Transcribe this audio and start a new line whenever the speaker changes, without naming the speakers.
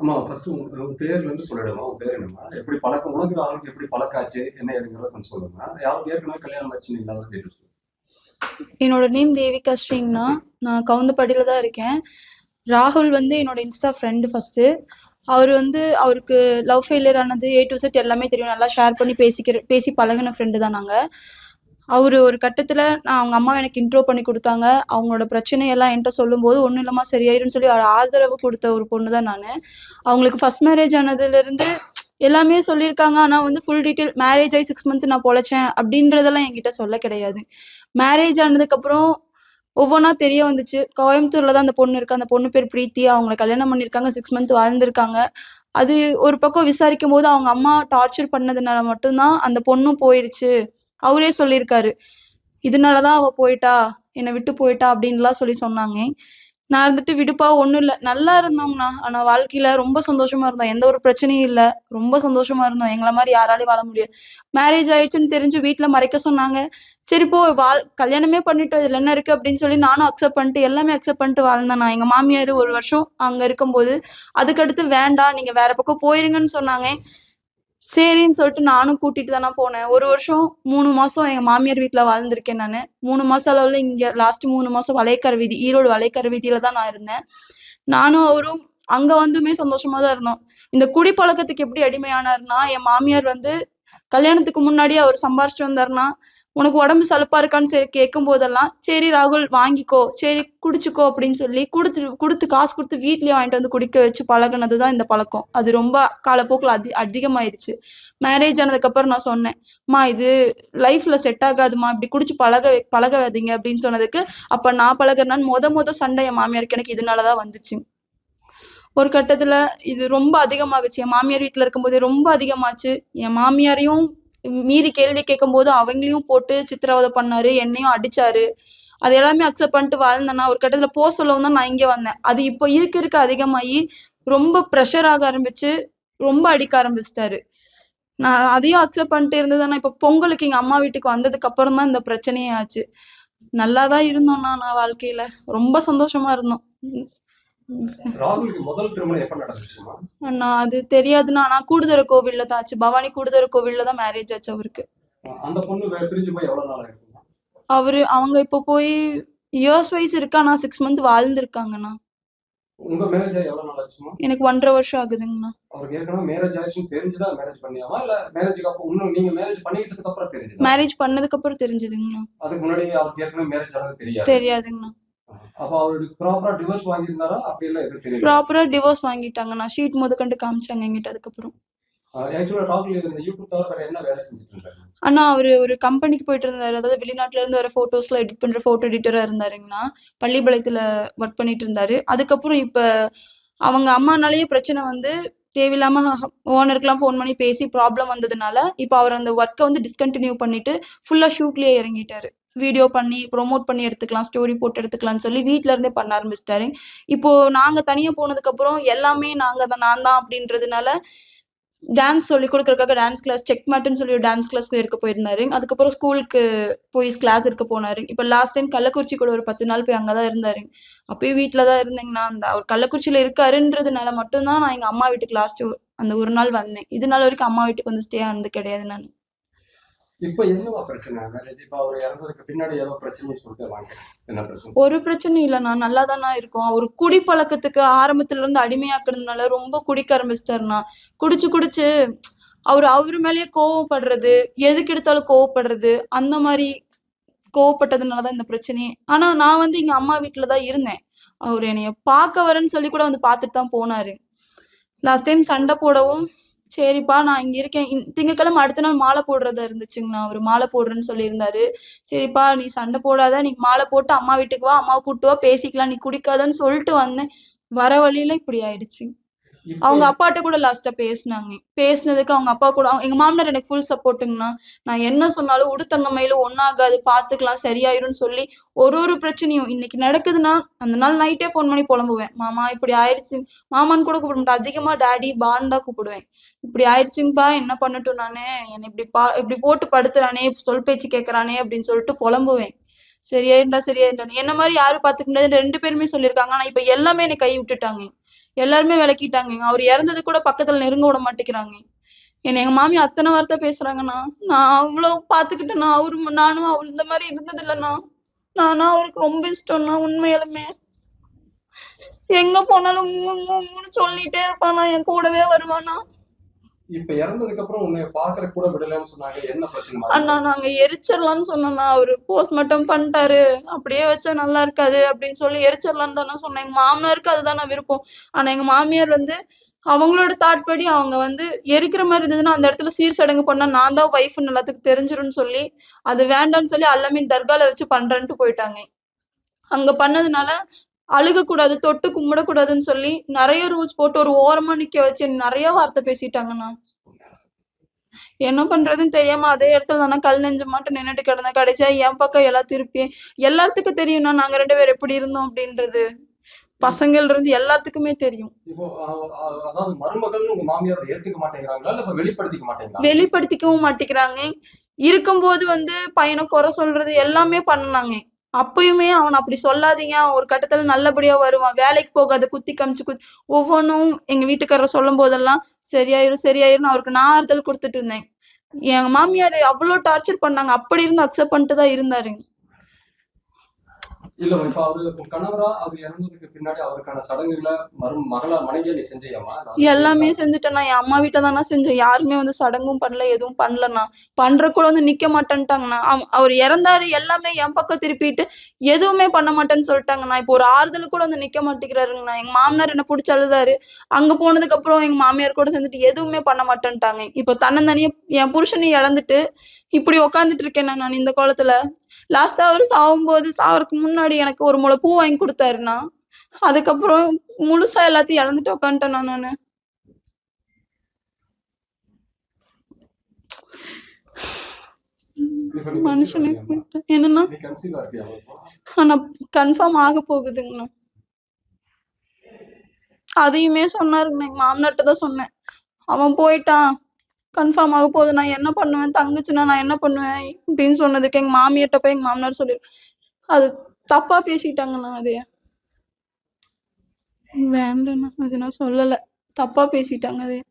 ஆமா ஃபர்ஸ்ட் உங்க பேர்ல இருந்து சொல்லிடுமா, உங்க பேர் என்னம்மா, எப்படி பழக்கம், உனக்கு ஆளுக்கு எப்படி பழக்காச்சு என்ன ஏதுங்கிறத கொஞ்சம் சொல்லுங்க. யாரும் ஏற்கனவே கல்யாணம் ஆச்சு இல்லாத கேட்டு சொல்லுங்க.
என்னோட நேம் தேவிகா ஸ்ரீங்னா. நான் கவுந்தப்படியில தான் இருக்கேன். ராகுல் வந்து என்னோட இன்ஸ்டா ஃப்ரெண்டு ஃபஸ்ட்டு. அவர் வந்து அவருக்கு லவ் ஃபெயிலியர் ஆனது ஏ டு செட் எல்லாமே தெரியும். நல்லா ஷேர் பண்ணி பேசி பழகின ஃப்ரெண்டு தான் நாங்கள். அவர் ஒரு கட்டத்தில் நான் அவங்க அம்மா எனக்கு இன்ட்ரோ பண்ணி கொடுத்தாங்க. அவங்களோட பிரச்சனையெல்லாம் என்கிட்ட சொல்லும்போது ஒன்றும் இல்லாமல் சரியாயிருன்னு சொல்லி ஆதரவு கொடுத்த ஒரு பொண்ணு தான் நான். அவங்களுக்கு ஃபஸ்ட் மேரேஜ் ஆனதுலேருந்து எல்லாமே சொல்லியிருக்காங்க. ஆனால் வந்து ஃபுல் டீட்டெயில் மேரேஜ் ஆகி 6 மந்த் நான் பொழைச்சேன் அப்படின்றதெல்லாம் என்கிட்ட சொல்ல கிடையாது. மேரேஜ் ஆனதுக்கப்புறம் ஒவ்வொன்றா தெரிய வந்துச்சு. கோயம்புத்தூரில் தான் அந்த பொண்ணு இருக்கு. அந்த பொண்ணு பேர் பிரீத்தி. அவங்கள கல்யாணம் பண்ணியிருக்காங்க. 6 மந்த் வாழ்ந்திருக்காங்க. அது ஒரு பக்கம் விசாரிக்கும் போது அவங்க அம்மா டார்ச்சர் பண்ணதுனால மட்டும்தான் அந்த பொண்ணும் போயிடுச்சு. அவரே சொல்லியிருக்காரு, இதனால தான் அவள் போயிட்டா, என்னை விட்டு போயிட்டா அப்படின்லாம் சொன்னாங்க. நான் இருந்துட்டு விடுப்பா ஒன்றும் இல்லை, நல்லா இருந்தோங்கண்ணா. ஆனால் வாழ்க்கையில் ரொம்ப சந்தோஷமாக இருந்தோம். எந்த ஒரு பிரச்சனையும் இல்லை, ரொம்ப சந்தோஷமாக இருந்தோம். எங்களை மாதிரி யாராலையும் வாழ முடியாது. மேரேஜ் ஆயிடுச்சுன்னு தெரிஞ்சு வீட்டில் மறைக்க சொன்னாங்க. சரி போ கல்யாணமே பண்ணிட்டோம், இதில் என்ன இருக்குது அப்படின்னு சொல்லி நானும் அக்செப்ட் பண்ணிட்டு எல்லாமே அக்செப்ட் பண்ணிட்டு வாழ்ந்தேன். நான் எங்கள் மாமியார் 1 வருஷம் அங்கே இருக்கும்போது அதுக்கடுத்து வேண்டாம் நீங்கள் வேற பக்கம் போயிருங்கன்னு சொன்னாங்க. சரின்னு சொல்லிட்டு நானும் கூட்டிட்டு தானே போனேன். 1 வருஷம் 3 மாசம் எங்க மாமியார் வீட்டில் வாழ்ந்திருக்கேன் நான். 3 மாசம் அளவில் இங்கே லாஸ்ட் 3 மாசம் வளையக்கரை வீதி, ஈரோடு வளையக்கரை வீதியில தான் நான் இருந்தேன். நானும் அவரும் அங்க வந்துமே சந்தோஷமா தான் இருந்தோம். இந்த குடிப்பழக்கத்துக்கு எப்படி அடிமையானார்னா, என் மாமியார் வந்து கல்யாணத்துக்கு முன்னாடியே அவர் சம்பாரிச்சுட்டு வந்தாருன்னா, உனக்கு உடம்பு சலுப்பா இருக்கான்னு சரி கேட்கும் போதெல்லாம், சரி ராகுல் வாங்கிக்கோ, சரி குடிச்சுக்கோ அப்படின்னு சொல்லி கொடுத்து காசு கொடுத்து வீட்லயே வாங்கிட்டு வந்து குடிக்க வச்சு பழகுனது தான் இந்த பழக்கம். அது ரொம்ப காலப்போக்கில் அதிகமாயிருச்சு. மேரேஜ் ஆனதுக்கப்புறம் நான் சொன்னேன், அம்மா இது லைஃப்ல செட் ஆகாதுமா, இப்படி குடிச்சு பழகாதீங்க அப்படின்னு சொன்னதுக்கு, அப்ப நான் பழகுறேன்னு மொத சண்டை என் மாமியாருக்கு எனக்கு இதனாலதான் வந்துச்சு. ஒரு கட்டத்துல இது ரொம்ப அதிகமாகுச்சு. என் மாமியார் வீட்டுல இருக்கும்போதே ரொம்ப அதிகமாச்சு. என் மாமியாரையும் மீறி கேள்வி கேட்கும் போது அவங்களையும் போட்டு சித்திரவதை பண்ணாரு, என்னையும் அடிச்சாரு. அது எல்லாமே அக்செப்ட் பண்ணிட்டு வாழ்ந்தேன்னா ஒரு கட்டத்துல சொல்லவும் தான் நான் இங்க வந்தேன். அது இப்போ இருக்க அதிகமாகி ரொம்ப ப்ரெஷர் ஆக ஆரம்பிச்சு, ரொம்ப அடிக்க ஆரம்பிச்சிட்டாரு. நான் அதையும் அக்செப்ட் பண்ணிட்டு இருந்ததுன்னா இப்போ பொங்கலுக்கு எங்க அம்மா வீட்டுக்கு வந்ததுக்கு அப்புறம் தான் இந்த பிரச்சனையே ஆச்சு. நல்லாதான் இருந்தோம்னா நான் வாழ்க்கையில ரொம்ப சந்தோஷமா இருந்தோம்.
ராகுலுக்கு முதல் திருமணம் எப்ப நடந்துச்சுமா?
அண்ணா அது தெரியாதுண்ணா. நான் கூடுதர கோவில்ல தான் ஆச்சு. பவானி கூடுதர கோவில்ல தான் மேரேஜ் ஆச்சு அவருக்கு.
அந்த பொண்ணு பிரிஞ்சு போய் எவ்வளவு நாள் ஆயிருக்குமா?
அவங்க இப்போ போய் இயர்ஸ் வைஸ் இருக்கா. நான் 6 மந்த் வாழ்ந்திருக்காங்கண்ணா.
உங்க மேரேஜ் ஆகி எவ்வளவு நாள் ஆச்சுமா?
எனக்கு 1.5 வருஷம் ஆகுதுங்கண்ணா.
அவருக்கு ஏற்கனவே மேரேஜ் ஆயிடுச்சுன்னு தெரிஞ்சுதான் மேரேஜ் பண்ணியாவா, இல்ல மேரேஜுக்கு அப்புறம் இன்னும் நீங்க மேரேஜ் பண்ணிட்டதுக்கு அப்புறம் தெரிஞ்சது?
மேரேஜ் பண்ணதுக்கு அப்புறம் தெரிஞ்சதுங்கண்ணா.
அதுக்கு முன்னாடி அவருக்கு ஏற்கனவே மேரேஜ் ஆனது
தெரியாதுங்கண்ணா.
அப்ப அவருக்கு ப்ராப்பரா டிவோர்ஸ் வாங்கியிருந்தாரா? அப்படி எல்லாம் எதுவும் தெரியல.
ப்ராப்பரா டிவோர்ஸ் வாங்கிட்டாங்கண்ணா. ஷீட் முதற்கண்டு காமிச்சாங்க என்கிட்ட. அதுக்கப்புறம்
ஆக்சுவலா ராகுல் இந்த யூடியூப் தவிர வேற என்ன வேலை செஞ்சுட்டு இருந்தாரு?
அண்ணா அவரு ஒரு கம்பெனிக்கு போயிட்டு இருந்தாரு. அதாவது வெளிநாட்டுல இருந்து வர போட்டோஸ்லாம் எடிட் பண்ற போட்டோ எடிட்டரா இருந்தாருங்கண்ணா. பள்ளிப்பாளையத்துல ஒர்க் பண்ணிட்டு இருந்தாரு. அதுக்கப்புறம் இப்ப அவங்க அம்மானாலேயே பிரச்சனை வந்து தேவையில்லாம ஓனருக்குலாம் ஃபோன் பண்ணி பேசி ப்ராப்ளம் வந்ததுனால இப்போ அவர் அந்த ஒர்க்கை வந்து டிஸ்கண்டினியூ பண்ணிட்டு ஃபுல்லா ஷூட்லயே இறங்கிட்டாரு. வீடியோ பண்ணி ப்ரொமோட் பண்ணி எடுத்துக்கலாம், ஸ்டோரி போட்டு எடுத்துக்கலாம்னு சொல்லி வீட்ல இருந்தே பண்ண ஆரம்பிச்சிட்டாரு. இப்போ நாங்க தனியா போனதுக்கு அப்புறம் எல்லாமே நான் தான் அப்படின்றதுனால டான்ஸ் சொல்லி கொடுக்கறதுக்காக டான்ஸ் கிளாஸ் செக் மேட்டுன்னு சொல்லி ஒரு டான்ஸ் கிளாஸ்க்கு இருக்க போயிருந்தாரு. அதுக்கப்புறம் ஸ்கூலுக்கு போய் கிளாஸ் இருக்க போனாரு. இப்போ லாஸ்ட் டைம் கள்ளக்குறிச்சி கூட ஒரு 10 நாள் போய் அங்கதான் இருந்தாரு. அப்பயும் வீட்டில தான் இருந்தேங்கண்ணா. அந்த அவர் கள்ளக்குறிச்சியில இருக்காருன்றதுனால மட்டும்தான் நான் எங்க அம்மா வீட்டுக்கு லாஸ்ட் அந்த ஒரு நாள் வந்தேன். இது நாள் வரைக்கும் அம்மா வீட்டுக்கு வந்து ஸ்டே ஆனது கிடையாது நான்.
இப்ப என்னவா பிரச்சனை? இப்ப அவர் இறந்ததுக்கு பின்னாடி ஏதோ பிரச்சனை சொல்லிட்டு வாங்க, என்ன பிரச்சனை?
ஒரு பிரச்சனையும் இல்லைண்ணா, நல்லா தானா இருக்கும். அவர் குடிப்பழக்கத்துக்கு ஆரம்பத்துல இருந்து அடிமையாக்குறதுனால ரொம்ப குடிக்க ஆரம்பிச்சிட்டாருண்ணா. குடிச்சு அவரு மேலேயே கோவப்படுறது, எதுக்கு எடுத்தாலும் கோவப்படுறது, அந்த மாதிரி கோவப்பட்டதுனாலதான் இந்த பிரச்சனையே. ஆனா நான் வந்து எங்க அம்மா வீட்டுலதான் இருந்தேன். அவர் என்னைய பார்க்க வரேன்னு சொல்லி கூட வந்து பார்த்துட்டு தான் போனாரு. லாஸ்ட் டைம் சண்டை போடவும் சரிப்பா நான் இங்க இருக்கேன். திங்கட்கிழமை அடுத்த நாள் மாலை போடுறதா இருந்துச்சுங்கண்ணா. அவர் மாலை போடுறேன்னு சொல்லியிருந்தாரு. சரிப்பா நீ சண்டை போடாத, நீ மாலை போட்டு அம்மா வீட்டுக்கு வா, அம்மாவை கூட்டு வா, பேசிக்கலாம், நீ குடிக்காதன்னு சொல்லிட்டு வந்தேன். வர வழியில இப்படி ஆயிடுச்சு. அவங்க அப்பாட்ட கூட லாஸ்டா பேசினாங்க. பேசினதுக்கு அவங்க அப்பா கூட எங்க மாமனார் எனக்கு ஃபுல் சப்போர்ட்டுங்கண்ணா. நான் என்ன சொன்னாலும் உடுத்தங்கமையில ஒன்னாகாது, பாத்துக்கலாம், சரியாயிரும்னு சொல்லி ஒரு பிரச்சனையும் இன்னைக்கு நடக்குதுன்னா அந்த நாள் நைட்டே ஃபோன் பண்ணி புலம்புவேன். மாமா இப்படி ஆயிடுச்சு, மாமான்னு கூட கூப்பிட மாட்டேன், அதிகமா டாடி பான்னு தான் கூப்பிடுவேன். இப்படி ஆயிடுச்சுங்கப்பா, என்ன பண்ணட்டும் நானு, என்னை இப்படி போட்டு படுத்துறானே, சொல் பேச்சு கேட்கறானே அப்படின்னு சொல்லிட்டு புலம்புவேன். சரியாயிருந்தா என்ன மாதிரி யாரும் பாத்துக்க முடியாது 2 பேருமே சொல்லியிருக்காங்க. ஆனா இப்ப எல்லாமே என்னை கை விட்டுட்டாங்க. எல்லாருமே விளக்கிட்டாங்க. அவர் இறந்தது கூட பக்கத்துல நெருங்க விட மாட்டேங்கிறாங்க. என்ன எங்க மாமி அத்தனை வார்த்தை பேசுறாங்கண்ணா. நான் அவ்வளவு பாத்துக்கிட்டேண்ணா. நானும் அவள் இந்த மாதிரி இருந்தது இல்லைண்ணா. நானா அவருக்கு ரொம்ப இஷ்டம்ண்ணா. உண்மையாலுமே எங்க போனாலும் சொல்லிட்டே இருப்பானா, என் கூடவே வருவானா.
இப்ப இறந்ததுக்கு அப்புறம் உன்னை பாக்குற கூட விடலன்னு சொன்னாங்க. என்ன பிரச்சனை?
அண்ணா நாங்க எரிச்சிடலாம்னு சொன்னோம்னா, அவரு போஸ்ட்மார்ட்டம் பண்ணிட்டாரு, அப்படியே வச்சா நல்லா இருக்காது அப்படின்னு சொல்லி எரிச்சிடலான்னு தானே சொன்னேன். எங்க மாமனாருக்கு அதுதானே விருப்பம். ஆனா எங்க மாமியார் வந்து அவங்களோட தாட் படி அவங்க வந்து எரிக்கிற மாதிரி இருந்ததுன்னா அந்த இடத்துல சீர் சடங்கு பண்ணா நான் தான் ஒய்ஃப்னு எல்லாத்துக்கும் தெரிஞ்சிரும்னு சொல்லி அது வேண்டாம்னு சொல்லி அல்லமீன் தர்கால வச்சு பண்றேன்ட்டு போயிட்டாங்க. அங்க பண்ணதுனால அழுகக்கூடாது, தொட்டு கும்பிடக்கூடாதுன்னு சொல்லி நிறைய ரூல்ஸ் போட்டு ஒரு ஓரமா நிக்க வச்சு நிறைய வார்த்தை பேசிட்டாங்கண்ணா. என்ன பண்றதுன்னு தெரியாம அதே இடத்துல தானே கல் நெஞ்ச மாட்டு நின்னுட்டு கிடந்தேன். கடைசியா என் பக்கம் எல்லாம் திருப்பி எல்லாத்துக்கும் தெரியும்னா நாங்க 2 பேரும் எப்படி இருந்தோம் அப்படின்றது. பசங்கள்ல இருந்து எல்லாத்துக்குமே தெரியும்.
இப்போ அதாவது மருமகள் உங்க மாமியார் ஏத்துக்க மாட்டேங்கிறாங்களா இல்ல வெளிப்படுத்திக்க மாட்டேங்கிறாங்க?
வெளிப்படுத்திக்கவும் மாட்டேங்கிறாங்க. இருக்கும்போது வந்து பையனை குறை சொல்றது எல்லாமே பண்ணாங்க. அப்பயுமே அவன் அப்படி சொல்லாதீங்க, அவன் ஒரு கட்டத்துல நல்லபடியா வருவான், வேலைக்கு போகாத, குத்தி காமிச்சு ஒவ்வொன்றும் எங்க வீட்டுக்காரர் சொல்லும் போதெல்லாம் சரியாயிரும் சரியாயிரும் அவருக்கு நான் ஆறுதல் கொடுத்துட்டு இருந்தேன். எங்க மாமியார் அவ்வளவு டார்ச்சர் பண்ணாங்க. அப்படி இருந்து அக்செப்ட் பண்ணிட்டு தான் இருந்தாரு.
இல்ல இப்ப அவரு கணவரா அவர் இறந்ததுக்கு பின்னாடி அவருக்கான சடங்குகளை மகளா மனைவியா நீ செஞ்சியாமா?
எல்லாமே செஞ்சுட்டேண்ணா. என் அம்மா வீட்டை தானே செஞ்சேன். யாருமே வந்து சடங்கும் பண்ணல, எதுவும் பண்ணலண்ணா. பண்ற கூட வந்து நிக்க மாட்டேன்ட்டாங்கண்ணா. அவர் இறந்தாரு எல்லாமே என் பக்கம் திருப்பிட்டு எதுவுமே பண்ண மாட்டேன்னு சொல்லிட்டாங்கண்ணா. இப்போ ஒரு ஆறுதல் கூட வந்து நிக்க மாட்டேங்கிறாருங்கண்ணா. எங்க மாமனார் என்ன பிடிச்சி அழுதாரு. அங்க போனதுக்கு அப்புறம் எங்க மாமியார் கூட சேர்ந்துட்டு எதுவுமே பண்ண மாட்டேன்ட்டாங்க. இப்போ தன்னந்தனியா என் புருஷனையும் இழந்துட்டு இப்படி உக்காந்துட்டு இருக்கேன் நான் இந்த கோலத்துல. லாஸ்டா அவரு சாவறதுக்கு முன்னாடி எனக்கு ஒரு முளை பூ வாங்கி கொடுத்தாருண்ணா. அதுக்கப்புறம் முழுசா எல்லாத்தையும் இழந்துட்டு உட்காந்துட்டேன் நானு. மனுஷனே என்னன்னா ஆனா கன்ஃபார்ம் ஆக போகுதுங்கண்ணா. அதையுமே சொன்னாருங்கண்ணா. எங்க மாமனார்ட்ட தான் சொன்னேன். அவன் போயிட்டான், கன்ஃபார்ம் ஆக போகுது, நான் என்ன பண்ணுவேன், தங்குச்சுன்னா நான் என்ன பண்ணுவேன் அப்படின்னு சொன்னதுக்கு எங்க மாமியார்ட்ட போய் எங்க மாமனார் சொல்லி அது தப்பா பேசிட்டாங்கண்ணா. அதைய வேண்டாண்ணா, அது நான் சொல்லல, தப்பா பேசிட்டாங்க அதைய.